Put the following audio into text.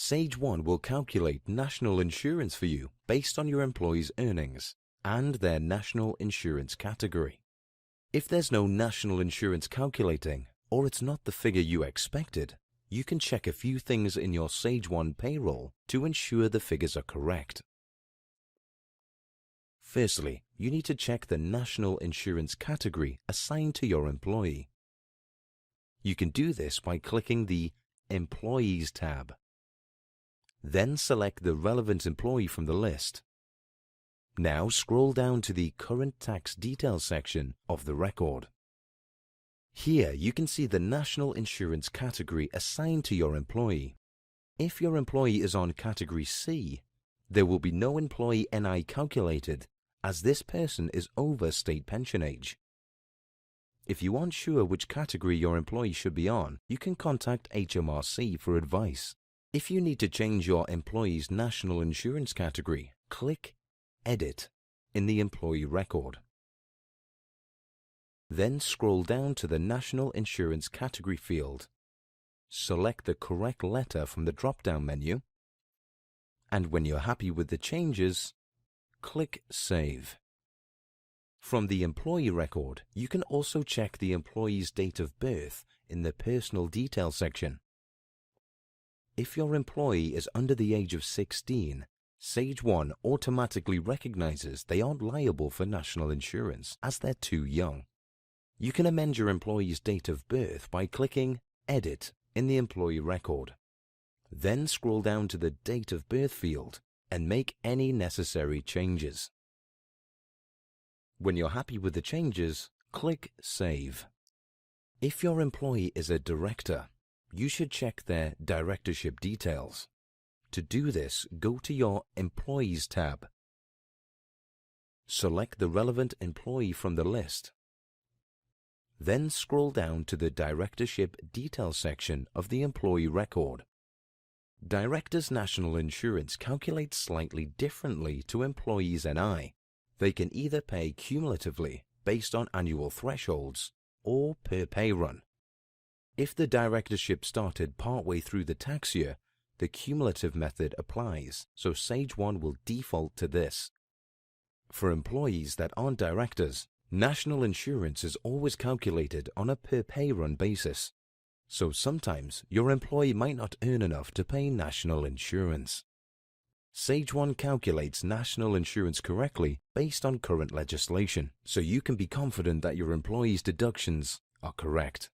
Sage 1 will calculate national insurance for you based on your employee's earnings and their national insurance category. If there's no national insurance calculating, or it's not the figure you expected, you can check a few things in your Sage 1 payroll to ensure the figures are correct. Firstly, you need to check the national insurance category assigned to your employee. You can do this by clicking the Employees tab. Then select the relevant employee from the list. Now scroll down to the Current Tax Details section of the record. Here you can see the national insurance category assigned to your employee. If your employee is on Category C, there will be no employee NI calculated, as this person is over state pension age. If you aren't sure which category your employee should be on, you can contact HMRC for advice. If you need to change your employee's national insurance category, click Edit in the employee record. Then scroll down to the National Insurance Category field. Select the correct letter from the drop-down menu, and when you're happy with the changes, click Save. From the employee record, you can also check the employee's date of birth in the Personal Details section. If your employee is under the age of 16, Sage 1 automatically recognizes they aren't liable for national insurance as they're too young. You can amend your employee's date of birth by clicking Edit in the employee record. Then scroll down to the Date of Birth field and make any necessary changes. When you're happy with the changes, click Save. If your employee is a director, you should check their directorship details. To do this, go to your Employees tab. Select the relevant employee from the list. Then scroll down to the Directorship Details section of the employee record. Directors' national insurance calculates slightly differently to employees' NI. They can either pay cumulatively based on annual thresholds or per pay run. If the directorship started partway through the tax year, the cumulative method applies, so Sage 1 will default to this. For employees that aren't directors, national insurance is always calculated on a per pay run basis. So sometimes your employee might not earn enough to pay national insurance. Sage 1 calculates national insurance correctly based on current legislation, so you can be confident that your employee's deductions are correct.